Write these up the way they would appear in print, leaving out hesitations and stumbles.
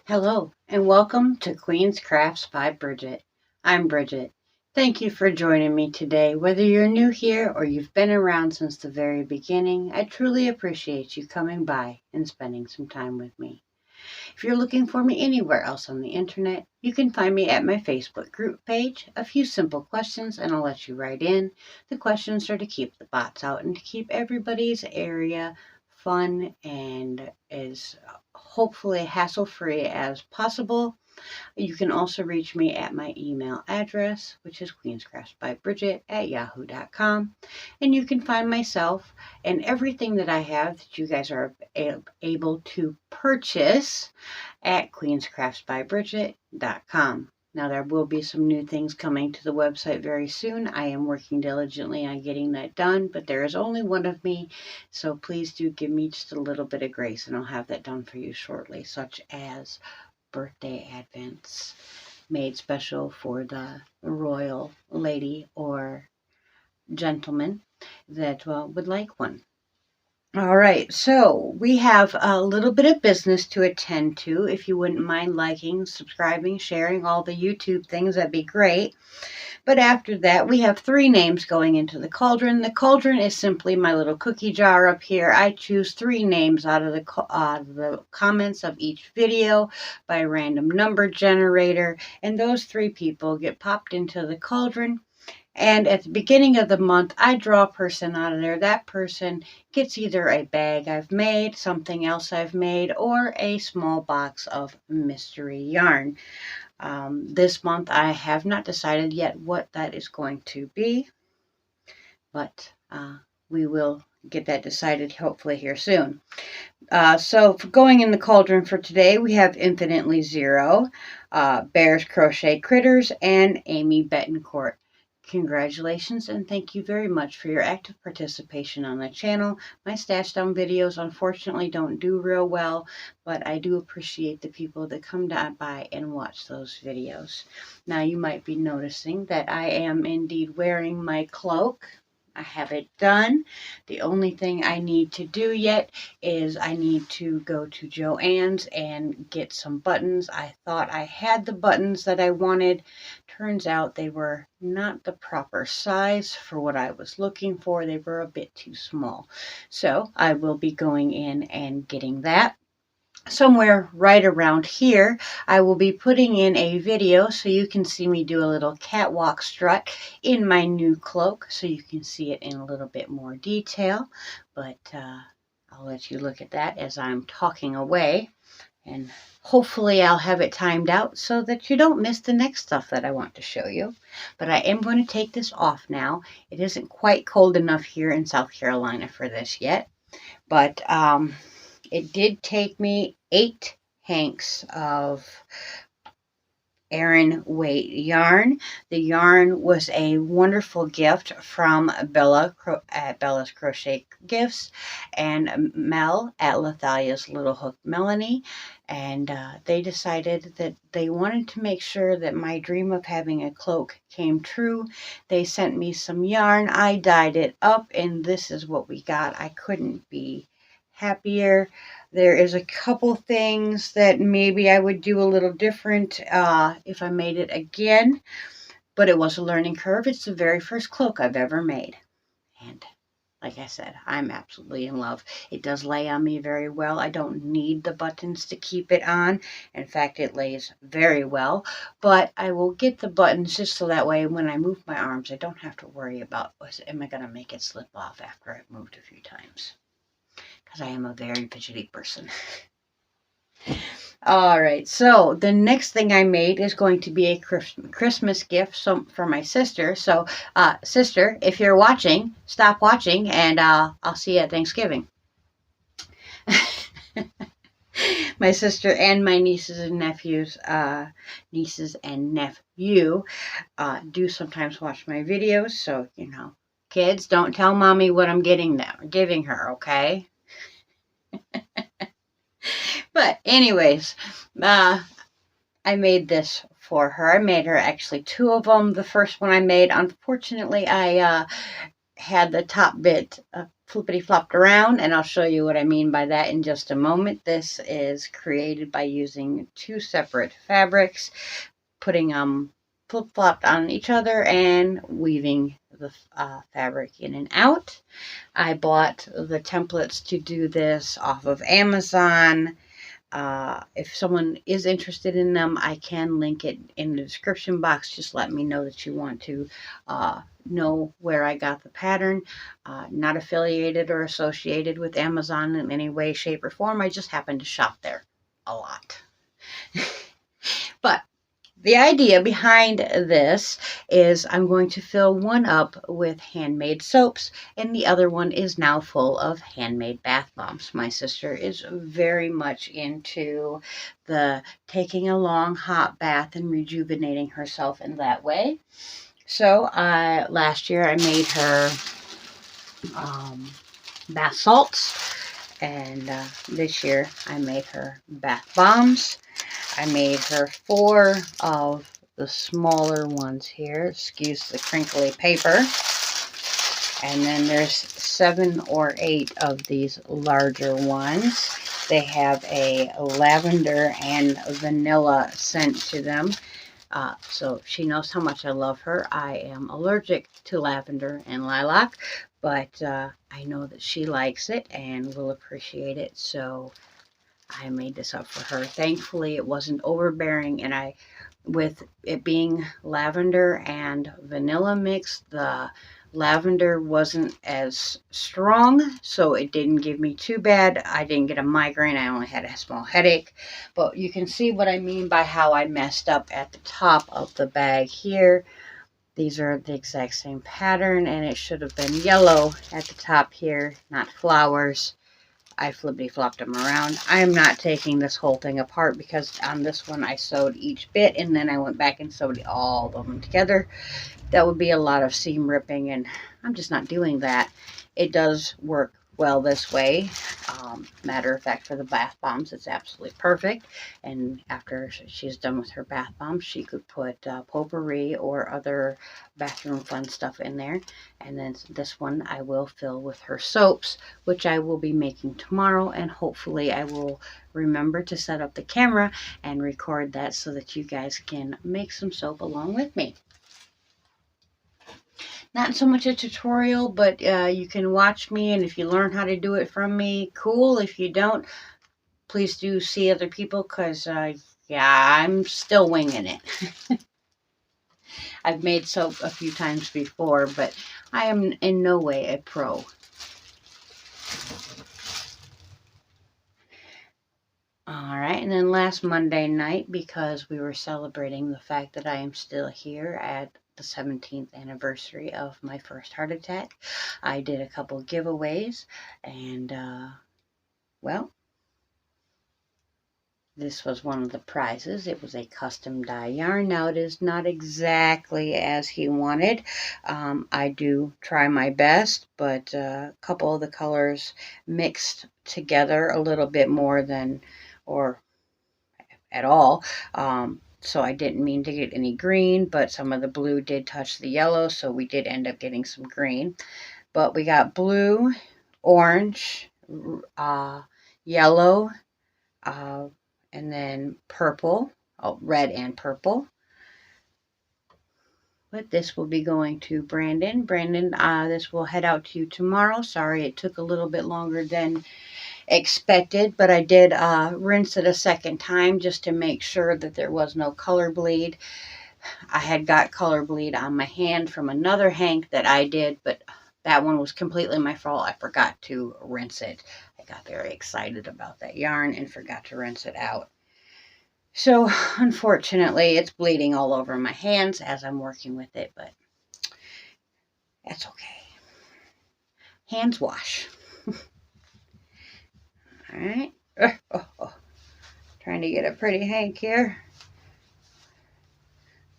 Hello, and welcome to Queen's Crafts by Bridget. I'm Bridget. Thank you for joining me today. Whether you're new here or you've been around since the very beginning, I truly appreciate you coming by and spending some time with me. If you're looking for me anywhere else on the internet, you can find me at my Facebook group page. A few simple questions and I'll let you write in. The questions are to keep the bots out and to keep everybody's area fun and as hopefully hassle-free as possible. You can also reach me at my email address, which is queenscraftsbybridget@yahoo.com. And you can find myself and everything that I have that you guys are able to purchase at queenscraftsbybridget.com. Now, there will be some new things coming to the website very soon. I am working diligently on getting that done, but there is only one of me, so please do give me just a little bit of grace, and I'll have that done for you shortly, such as birthday advents made special for the royal lady or gentleman that would like one. All right, so we have a little bit of business to attend to. If you wouldn't mind liking, subscribing, sharing all the YouTube things, that'd be great. But after that, we have 3 names going into the cauldron. The cauldron is simply my little cookie jar up here. I choose 3 names out of the comments of each video by a random number generator, and those 3 people get popped into the cauldron. And at the beginning of the month, I draw a person out of there. That person gets either a bag I've made, something else I've made, or a small box of mystery yarn. This month, I have not decided yet what that is going to be, but we will get that decided hopefully here soon. So for going in the cauldron for today, we have Infinitely Zero, Bears Crochet Critters, and Amy Betancourt. Congratulations and thank you very much for your active participation on the channel. My stash down videos unfortunately don't do real well, but I do appreciate the people that come by and watch those videos. Now you might be noticing that I am indeed wearing my cloak. I have it done. The only thing I need to do yet is I need to go to Joann's and get some buttons. I thought I had the buttons that I wanted. Turns out they were not the proper size for what I was looking for. They were a bit too small. So I will be going in and getting that. Somewhere right around here, I will be putting in a video so you can see me do a little catwalk strut in my new cloak so you can see it in a little bit more detail. But I'll let you look at that as I'm talking away. And hopefully I'll have it timed out so that you don't miss the next stuff that I want to show you. But I am going to take this off now. It isn't quite cold enough here in South Carolina for this yet. But it did take me 8 hanks of Aran weight yarn. The yarn was a wonderful gift from Bella at Bella's Crochet Gifts and Mel at Lethalia's Little Hook Melanie. And they decided that they wanted to make sure that my dream of having a cloak came true. They sent me some yarn. I dyed it up, and this is what we got. I couldn't be happier. There is a couple things that maybe I would do a little different if I made it again, but it was a learning curve. It's the very first cloak I've ever made, and like I said, I'm absolutely in love. It does lay on me very well. I don't need the buttons to keep it on. In fact, it lays very well, but I will get the buttons just so that way when I move my arms, I don't have to worry about, am I going to make it slip off after I've moved a few times. Because I am a very fidgety person. All right, so the next thing I made is going to be a Christmas gift for my sister. So, sister, if you're watching, stop watching, and I'll see you at Thanksgiving. My sister and my nieces and nephew do sometimes watch my videos. So, you know, kids, don't tell mommy what I'm giving her, okay? But anyways, I made this for her. I made her actually 2 of them. The first one I made, unfortunately, I had the top bit flippity flopped around, and I'll show you what I mean by that in just a moment. This is created by using 2 separate fabrics, putting them flip-flopped on each other and weaving the fabric in and out. I bought the templates to do this off of Amazon. If someone is interested in them, I can link it in the description box. Just let me know that you want to know where I got the pattern. Not affiliated or associated with Amazon in any way, shape, or form. I just happen to shop there a lot. But the idea behind this is I'm going to fill one up with handmade soaps, and the other one is now full of handmade bath bombs. My sister is very much into the taking a long hot bath and rejuvenating herself in that way. So last year I made her bath salts, and this year I made her bath bombs. I made her 4 of the smaller ones here. Excuse the crinkly paper. And then there's 7 or 8 of these larger ones. They have a lavender and vanilla scent to them. So she knows how much I love her. I am allergic to lavender and lilac, but I know that she likes it and will appreciate it. So I made this up for her. Thankfully, it wasn't overbearing, and with it being lavender and vanilla mix, the lavender wasn't as strong, so it didn't give me too bad. I didn't get a migraine. I only had a small headache, but you can see what I mean by how I messed up at the top of the bag here. These are the exact same pattern, and it should have been yellow at the top here, not flowers. I flippity flopped them around. I'm not taking this whole thing apart because on this one I sewed each bit and then I went back and sewed all of them together. That would be a lot of seam ripping, and I'm just not doing that. It does work well this way. Matter of fact, for the bath bombs, it's absolutely perfect. And after she's done with her bath bombs, she could put potpourri or other bathroom fun stuff in there. And then this one I will fill with her soaps, which I will be making tomorrow. And hopefully I will remember to set up the camera and record that so that you guys can make some soap along with me. Not so much a tutorial, but you can watch me, and if you learn how to do it from me, cool. If you don't, please do see other people, because yeah, I'm still winging it. I've made soap a few times before, but I am in no way a pro. Alright, and then last Monday night, because we were celebrating the fact that I am still here at the 17th anniversary of my first heart attack, I did a couple giveaways, and well, this was one of the prizes. It was a custom dye yarn. Now, it is not exactly as he wanted. I do try my best, but a couple of the colors mixed together a little bit more than, or at all. So I didn't mean to get any green, but some of the blue did touch the yellow, so we did end up getting some green. But we got blue, orange, yellow, and then purple, red and purple. But this will be going to Brandon. Brandon, this will head out to you tomorrow. Sorry it took a little bit longer than expected, but I did rinse it a second time just to make sure that there was no color bleed. I had got color bleed on my hand from another hank that I did, but that one was completely my fault. I forgot to rinse it. I got very excited about that yarn and forgot to rinse it out. So unfortunately, it's bleeding all over my hands as I'm working with it, but that's okay. Hands wash. All right. Trying to get a pretty hank here.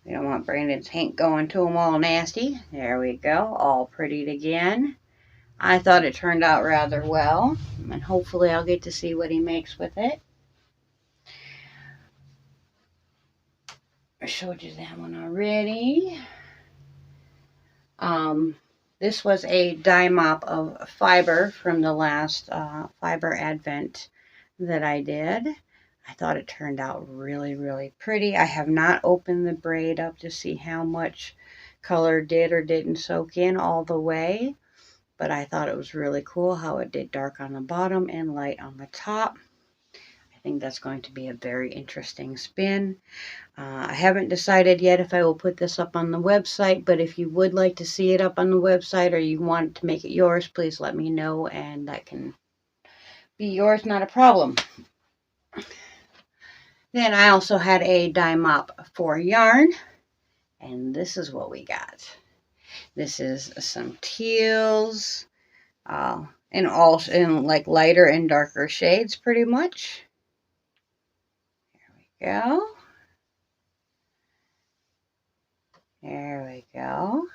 We don't want Brandon's hank going to him all nasty. There we go. All prettied again. I thought it turned out rather well, and hopefully I'll get to see what he makes with it. I showed you that one already. This was a dye mop of fiber from the last fiber advent that I did. I thought it turned out really, really pretty. I have not opened the braid up to see how much color did or didn't soak in all the way, but I thought it was really cool how it did dark on the bottom and light on the top. I think that's going to be a very interesting spin. I haven't decided yet if I will put this up on the website, but if you would like to see it up on the website or you want to make it yours, please let me know and that can be yours, not a problem. Then I also had a dye mop for yarn, and this is what we got. This is some teals, in like lighter and darker shades pretty much. There we go. There we go.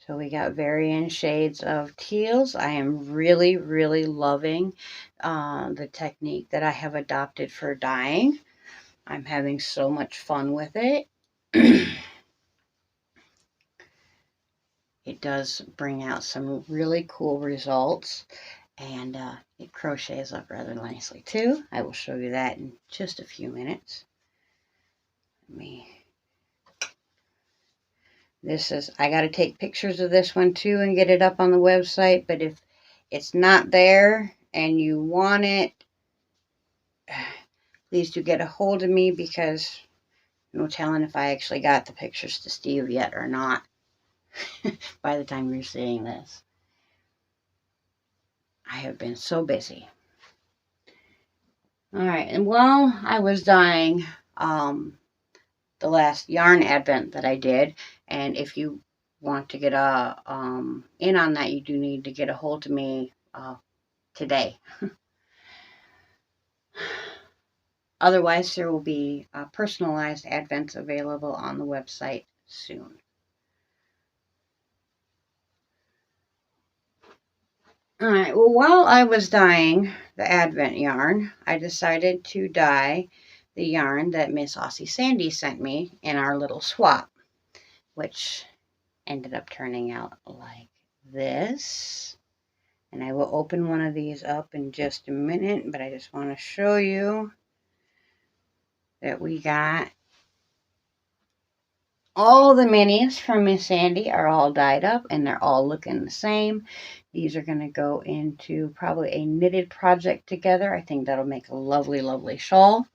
So we got varying shades of teals. I am really, really loving the technique that I have adopted for dyeing. I'm having so much fun with it. It does bring out some really cool results, and it crochets up rather nicely too. I will show you that in just a few minutes. I got to take pictures of this one too and get it up on the website, but if it's not there and you want it, please do get a hold of me, because no telling if I actually got the pictures to Steve yet or not by the time you're seeing this. I have been so busy. All right, and while I was dyeing the last yarn advent that I did, and if you want to get in on that, you do need to get a hold of me today. Otherwise, there will be personalized advents available on the website soon. All right, well, while I was dyeing the advent yarn, I decided to dye the yarn that Miss Aussie Sandy sent me in our little swap, which ended up turning out like this. And I will open one of these up in just a minute, but I just want to show you that we got all the minis from Miss Sandy are all dyed up, and they're all looking the same. These are going to go into probably a knitted project together. I think that'll make a lovely, lovely shawl.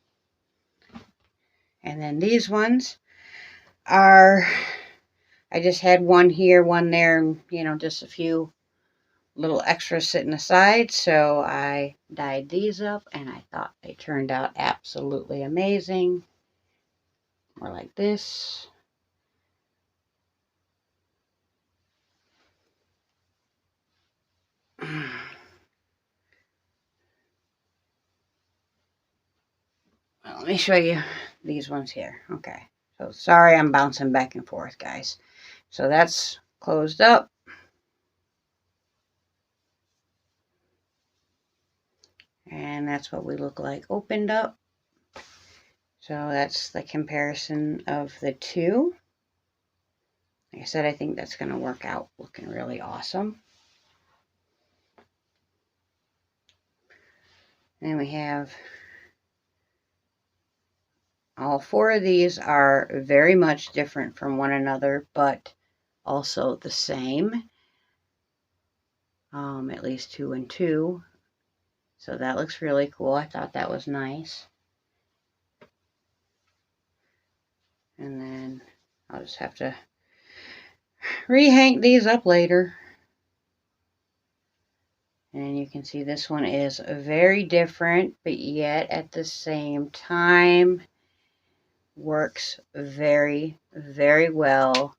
And then these ones are, I just had one here, one there, and, just a few little extras sitting aside. So I dyed these up, and I thought they turned out absolutely amazing. More like this. Well, let me show you these ones here. Okay. So sorry I'm bouncing back and forth, guys. So that's closed up. And that's what we look like opened up. So that's the comparison of the two. Like I said, I think that's going to work out looking really awesome. Then we have all four of these are very much different from one another, but also the same. At least 2 and 2. So that looks really cool. I thought that was nice. And then I'll just have to rehang these up later. And you can see this one is very different, but yet at the same time works very, very well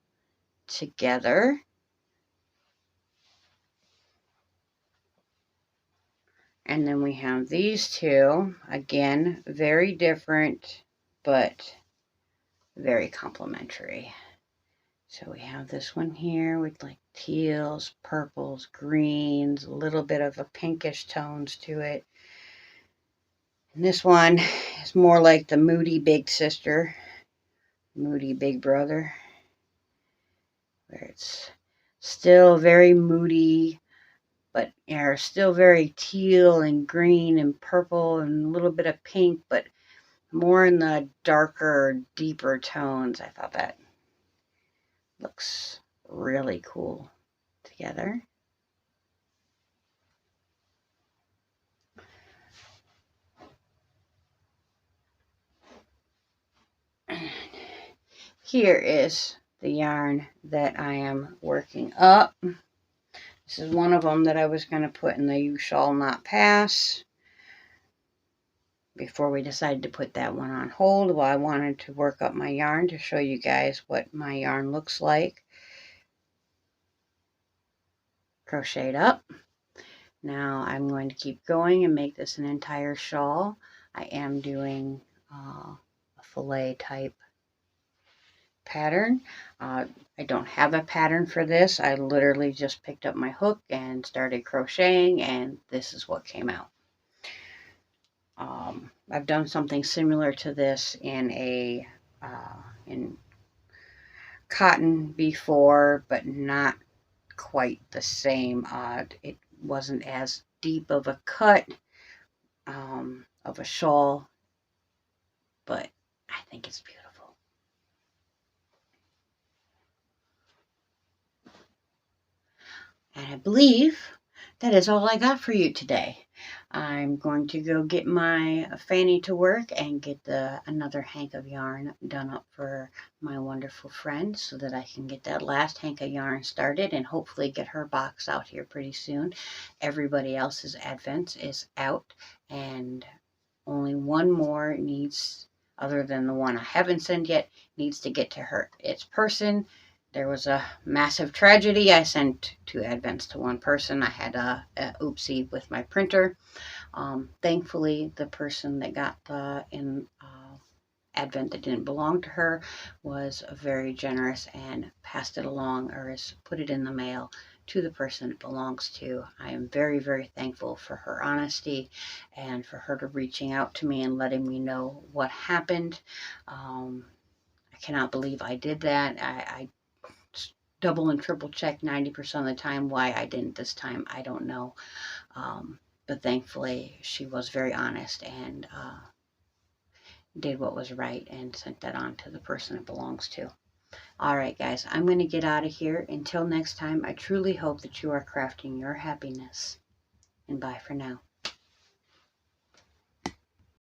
together. And then we have these two, again, very different, but very complementary. So we have this one here with like teals, purples, greens, a little bit of a pinkish tones to it. And this one is more like the moody big sister, moody big brother, where it's Still very moody, but are still very teal and green and purple and a little bit of pink, but more in the darker, deeper tones. I thought that looks really cool together. Here is the yarn that I am working up. This is one of them that I was going to put in the You Shall Not Pass before we decided to put that one on hold. Well, I wanted to work up my yarn to show you guys what my yarn looks like. Crocheted up. Now I'm going to keep going and make this an entire shawl. I am doing a fillet type pattern. I don't have a pattern for this. I literally just picked up my hook and started crocheting, and this is what came out. I've done something similar to this in in cotton before, but not quite the same. It wasn't as deep of a cut of a shawl, but I think it's beautiful. And I believe that is all I got for you today. I'm going to go get my fanny to work and get another hank of yarn done up for my wonderful friend so that I can get that last hank of yarn started and hopefully get her box out here pretty soon. Everybody else's advent is out and only one more needs, other than the one I haven't sent yet, needs to get to her. Its person. There was a massive tragedy. I sent 2 advents to one person. I had a oopsie with my printer. Thankfully, the person that got the advent that didn't belong to her was very generous and passed it along, or has put it in the mail to the person it belongs to. I am very, very thankful for her honesty and for her to reaching out to me and letting me know what happened. I cannot believe I did that. I double and triple check 90% of the time. Why I didn't this time, I don't know. But thankfully, she was very honest and did what was right and sent that on to the person it belongs to. All right, guys, I'm going to get out of here. Until next time, I truly hope that you are crafting your happiness. And bye for now.